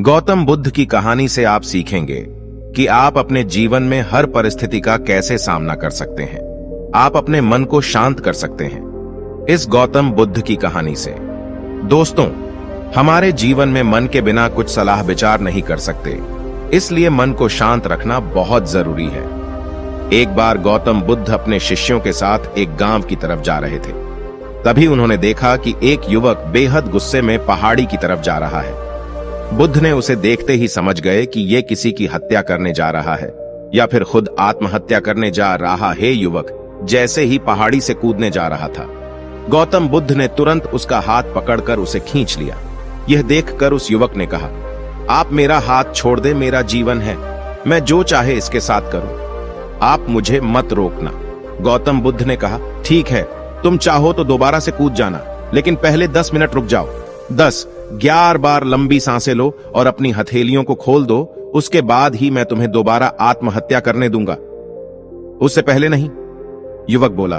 गौतम बुद्ध की कहानी से आप सीखेंगे कि आप अपने जीवन में हर परिस्थिति का कैसे सामना कर सकते हैं। आप अपने मन को शांत कर सकते हैं इस गौतम बुद्ध की कहानी से। दोस्तों, हमारे जीवन में मन के बिना कुछ सलाह विचार नहीं कर सकते, इसलिए मन को शांत रखना बहुत जरूरी है। एक बार गौतम बुद्ध अपने शिष्यों के साथ एक गांव की तरफ जा रहे थे। तभी उन्होंने देखा कि एक युवक बेहद गुस्से में पहाड़ी की तरफ जा रहा है। बुद्ध ने उसे देखते ही समझ गए कि यह किसी की हत्या करने जा रहा है या फिर खुद आत्महत्या करने जा रहा है। युवक जैसे ही पहाड़ी से कूदने जा रहा था, गौतम बुद्ध ने तुरंत उसका हाथ पकड़कर उसे खींच लिया। यह देखकर उस युवक ने कहा, आप मेरा हाथ छोड़ दे, मेरा जीवन है, मैं जो चाहे इसके साथ करूं, आप मुझे मत रोकना। गौतम बुद्ध ने कहा, ठीक है, तुम चाहो तो दोबारा से कूद जाना, लेकिन पहले 10 मिनट रुक जाओ। 11 बार लंबी सांसें लो और अपनी हथेलियों को खोल दो, उसके बाद ही मैं तुम्हें दोबारा आत्महत्या करने दूंगा, उससे पहले नहीं। युवक बोला,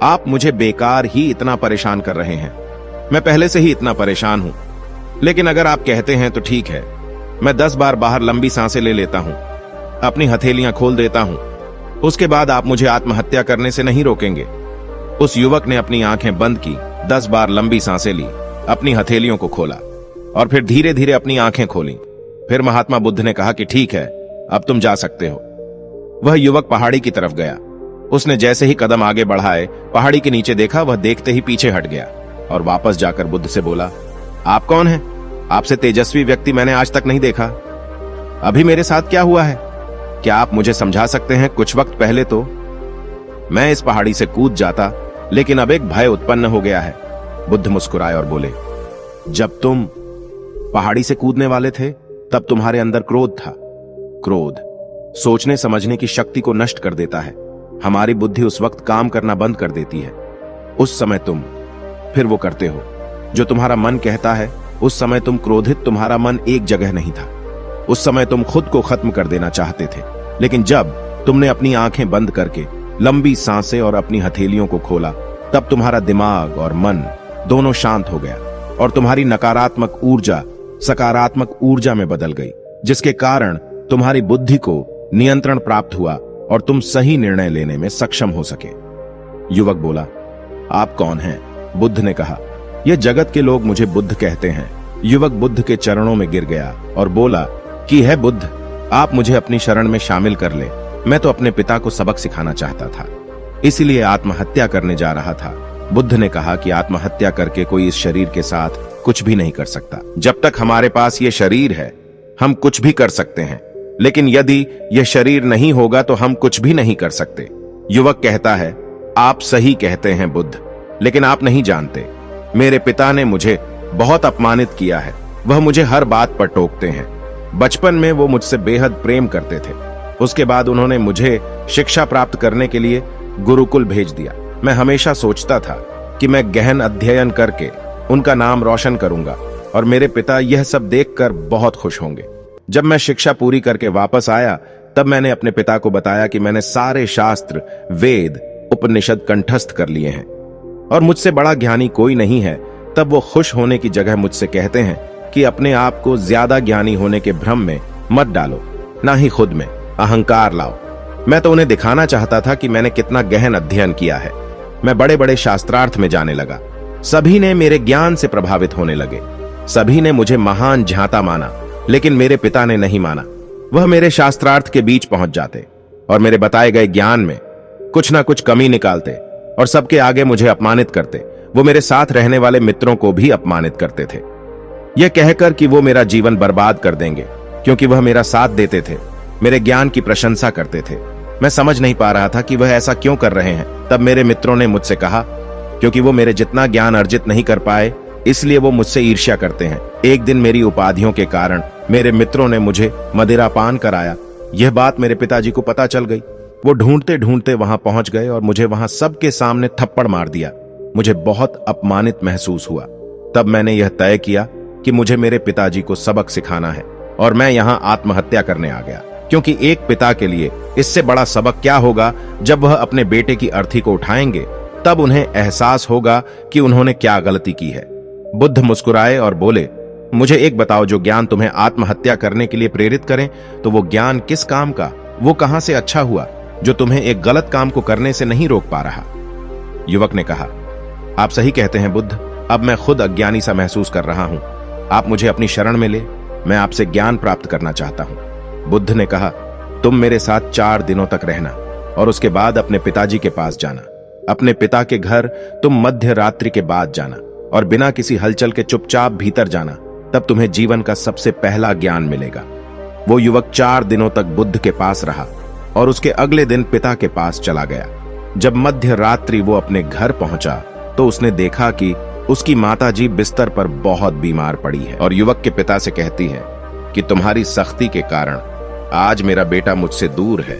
आप मुझे बेकार ही इतना परेशान कर रहे हैं, मैं पहले से ही इतना परेशान हूं, लेकिन अगर आप कहते हैं तो ठीक है, मैं 10 बार बाहर लंबी सांसें ले लेता हूं, अपनी हथेलियां खोल देता हूं, उसके बाद आप मुझे आत्महत्या करने से नहीं रोकेंगे। उस युवक ने अपनी आंखें बंद की, 10 बार लंबी सांसें ली, अपनी हथेलियों को खोला और फिर धीरे धीरे अपनी आंखें खोली। फिर महात्मा बुद्ध ने कहा कि ठीक है, अब तुम जा सकते हो। वह युवक पहाड़ी की तरफ गया। उसने जैसे ही कदम आगे बढ़ाए, पहाड़ी के नीचे देखा, वह देखते ही पीछे हट गया और वापस जाकर बुद्ध से बोला, आप कौन हैं? आपसे तेजस्वी व्यक्ति मैंने आज तक नहीं देखा। अभी मेरे साथ क्या हुआ है, क्या आप मुझे समझा सकते हैं? कुछ वक्त पहले तो मैं इस पहाड़ी से कूद जाता, लेकिन अब एक भय उत्पन्न हो गया है। बुद्ध मुस्कुराए और बोले, जब तुम पहाड़ी से कूदने वाले थे तब तुम्हारे अंदर क्रोध था। क्रोध सोचने समझने की शक्ति को नष्ट कर देता है। हमारी बुद्धि उस वक्त काम करना बंद कर देती है। उस समय तुम फिर वो करते हो जो तुम्हारा मन कहता है। उस समय तुम क्रोधित, तुम्हारा मन एक जगह नहीं था। उस समय तुम खुद को खत्म कर देना चाहते थे, लेकिन जब तुमने अपनी आंखें बंद करके लंबी सांसें और अपनी हथेलियों को खोला, तब तुम्हारा दिमाग और मन दोनों शांत हो गया और तुम्हारी नकारात्मक ऊर्जा सकारात्मक ऊर्जा में बदल गई, जिसके कारण तुम्हारी बुद्धि को नियंत्रण प्राप्त हुआ और तुम सही निर्णय लेने में सक्षम हो सके। युवक बोला, आप कौन हैं? बुद्ध ने कहा, यह जगत के लोग मुझे बुद्ध कहते हैं। युवक बुद्ध के चरणों में गिर गया और बोला कि है बुद्ध, आप मुझे अपनी शरण में शामिल कर ले। मैं तो अपने पिता को सबक सिखाना चाहता था, इसलिए आत्महत्या करने जा रहा था। बुद्ध ने कहा कि आत्महत्या करके कोई इस शरीर के साथ कुछ भी नहीं कर सकता। जब तक हमारे पास ये शरीर है, हम कुछ भी कर सकते हैं, लेकिन यदि यह शरीर नहीं होगा तो हम कुछ भी नहीं कर सकते। युवक कहता है, आप सही कहते हैं बुद्ध, लेकिन आप नहीं जानते, मेरे पिता ने मुझे बहुत अपमानित किया है। वह मुझे हर बात पर टोकते हैं। बचपन में वो मुझसे बेहद प्रेम करते थे। उसके बाद उन्होंने मुझे शिक्षा प्राप्त करने के लिए गुरुकुल भेज दिया। मैं हमेशा सोचता था कि मैं गहन अध्ययन करके उनका नाम रोशन करूंगा और मेरे पिता यह सब देखकर बहुत खुश होंगे। जब मैं शिक्षा पूरी करके वापस आया, तब मैंने अपने पिता को बताया कि मैंने सारे शास्त्र, वेद, उपनिषद कंठस्थ कर लिए हैं और मुझसे बड़ा ज्ञानी कोई नहीं है। तब वो खुश होने की जगह मुझसे कहते हैं कि अपने आप को ज्यादा ज्ञानी होने के भ्रम में मत डालो, ना ही खुद में अहंकार लाओ। मैं तो उन्हें दिखाना चाहता था कि मैंने कितना गहन अध्ययन किया है। मैं बड़े बड़े शास्त्रार्थ में जाने लगा। सभी ने मेरे ज्ञान से प्रभावित होने लगे। सभी ने मुझे महान झांता माना, लेकिन मेरे पिता ने नहीं माना। वह मेरे शास्त्रार्थ के बीच पहुंच जाते और मेरे बताए गए ज्ञान में कुछ ना कुछ कमी निकालते और सबके आगे मुझे अपमानित करते। वो मेरे साथ रहने वाले मित्रों को भी अपमानित करते थे, यह कहकर कि वो मेरा जीवन बर्बाद कर देंगे, क्योंकि वह मेरा साथ देते थे, मेरे ज्ञान की प्रशंसा करते थे। मैं समझ नहीं पा रहा था कि वह ऐसा क्यों कर रहे हैं। तब मेरे मित्रों ने मुझसे कहा, क्योंकि वो मेरे जितना ज्ञान अर्जित नहीं कर पाए, इसलिए वो मुझसे ईर्ष्या करते हैं। एक दिन मेरी उपाधियों के कारण मेरे मित्रों ने मुझे मदिरापान कराया। यह बात मेरे पिताजी को पता चल गई। वो ढूंढते ढूंढते वहां पहुंच गए और मुझे वहां सबके सामने थप्पड़ मार दिया। मुझे बहुत अपमानित महसूस हुआ। तब मैंने यह तय किया कि मुझे मेरे पिताजी को सबक सिखाना है और मैं यहां आत्महत्या करने आ गया, क्योंकि एक पिता के लिए इससे बड़ा सबक क्या होगा। जब वह अपने बेटे की अर्थी को उठाएंगे, तब उन्हें एहसास होगा कि उन्होंने क्या गलती की है। बुद्ध मुस्कुराए और बोले, मुझे एक बताओ, जो ज्ञान तुम्हें आत्महत्या करने के लिए प्रेरित करें, तो वो ज्ञान किस काम का, वो कहां से अच्छा हुआ जो तुम्हें एक गलत काम को करने से नहीं रोक पा रहा? युवक ने कहा, आप सही कहते हैं बुद्ध, अब मैं खुद अज्ञानी सा महसूस कर रहा हूं। आप मुझे अपनी शरण में ले, मैं आपसे ज्ञान प्राप्त करना चाहता हूं। बुद्ध ने कहा, तुम मेरे साथ 4 दिनों तक रहना और उसके बाद अपने पिताजी के पास जाना। अपने पिता के घर तुम मध्य रात्रि के बाद जाना और बिना किसी हलचल के चुपचाप भीतर जाना, तब तुम्हें जीवन का सबसे पहला ज्ञान मिलेगा। वो युवक 4 दिनों तक बुद्ध के पास रहा और उसके अगले दिन पिता के पास चला गया। जब मध्य रात्रि वो अपने घर पहुंचा तो उसने देखा कि उसकी माताजी बिस्तर पर बहुत बीमार पड़ी है और युवक के पिता से कहती है कि तुम्हारी सख्ती के कारण आज मेरा बेटा मुझसे दूर है।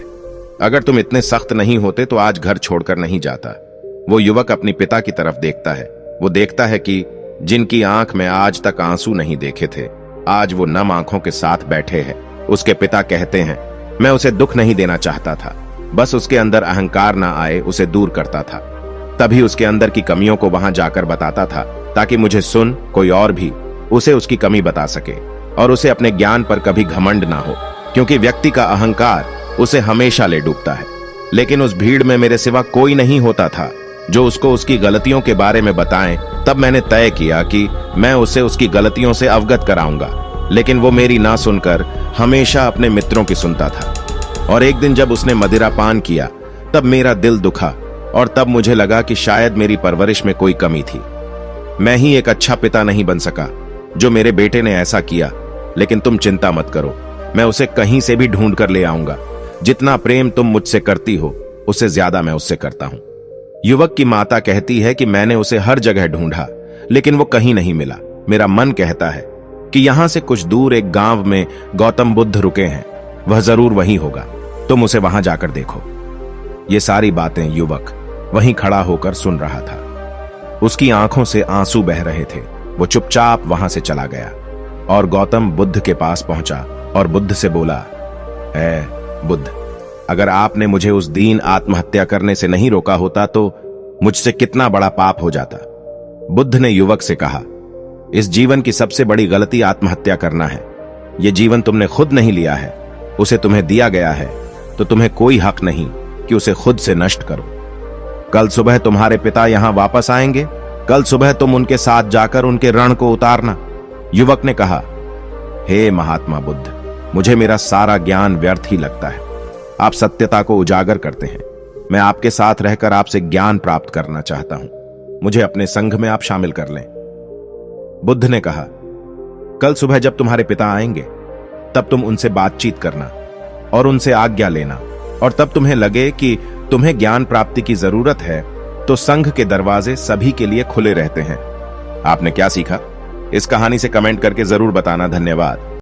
अगर तुम इतने सख्त नहीं होते तो आज घर छोड़कर नहीं जाता। वो युवक अपनी पिता की तरफ देखता है। वो देखता है कि जिनकी आंख में आज तक आंसू नहीं देखे थे, आज वो नम आंखों के साथ बैठे हैं। उसके पिता कहते हैं, मैं उसे दुख नहीं देना चाहता था, बस उसके अंदर अहंकार ना आए उसे दूर करता था। तभी उसके अंदर की कमियों को वहां जाकर बताता था, ताकि मुझे सुन कोई और भी उसे उसकी कमी बता सके और उसे अपने ज्ञान पर कभी घमंड ना हो, क्योंकि व्यक्ति का अहंकार उसे हमेशा ले डूबता है। लेकिन उस भीड़ में मेरे सिवा कोई नहीं होता था जो उसको उसकी गलतियों के बारे में बताएं। तब मैंने तय किया कि मैं उसे उसकी गलतियों से अवगत कराऊंगा, लेकिन वो मेरी ना सुनकर हमेशा अपने मित्रों की सुनता था। और एक दिन जब उसने मदिरा पान किया तब मेरा दिल दुखा और तब मुझे लगा कि शायद मेरी परवरिश में कोई कमी थी। मैं ही एक अच्छा पिता नहीं बन सका जो मेरे बेटे ने ऐसा किया। लेकिन तुम चिंता मत करो, मैं उसे कहीं से भी ढूंढ कर ले आऊंगा। जितना प्रेम तुम मुझसे करती हो उससे ज्यादा मैं उससे करता हूं। युवक की माता कहती है कि मैंने उसे हर जगह ढूंढा, लेकिन वो कहीं नहीं मिला। मेरा मन कहता है कि यहां से कुछ दूर एक गांव में गौतम बुद्ध रुके हैं, वह जरूर वहीं होगा। तुम उसे वहां जाकर देखो। ये सारी बातें युवक वहीं खड़ा होकर सुन रहा था। उसकी आंखों से आंसू बह रहे थे। वो चुपचाप वहां से चला गया और गौतम बुद्ध के पास पहुंचा और बुद्ध से बोला, बुद्ध, अगर आपने मुझे उस दिन आत्महत्या करने से नहीं रोका होता तो मुझसे कितना बड़ा पाप हो जाता। बुद्ध ने युवक से कहा, इस जीवन की सबसे बड़ी गलती आत्महत्या करना है। यह जीवन तुमने खुद नहीं लिया है, उसे तुम्हें दिया गया है, तो तुम्हें कोई हक नहीं कि उसे खुद से नष्ट करो। कल सुबह तुम्हारे पिता यहां वापस आएंगे। कल सुबह तुम उनके साथ जाकर उनके रण को उतारना। युवक ने कहा, हे महात्मा बुद्ध, मुझे मेरा सारा ज्ञान व्यर्थ ही लगता है। आप सत्यता को उजागर करते हैं। मैं आपके साथ रहकर आपसे ज्ञान प्राप्त करना चाहता हूं। मुझे अपने संघ में आप शामिल कर लें। बुद्ध ने कहा, कल सुबह जब तुम्हारे पिता आएंगे तब तुम उनसे बातचीत करना और उनसे आज्ञा लेना, और तब तुम्हें लगे कि तुम्हें ज्ञान प्राप्ति की जरूरत है तो संघ के दरवाजे सभी के लिए खुले रहते हैं। आपने क्या सीखा? इस कहानी से कमेंट करके जरूर बताना। धन्यवाद।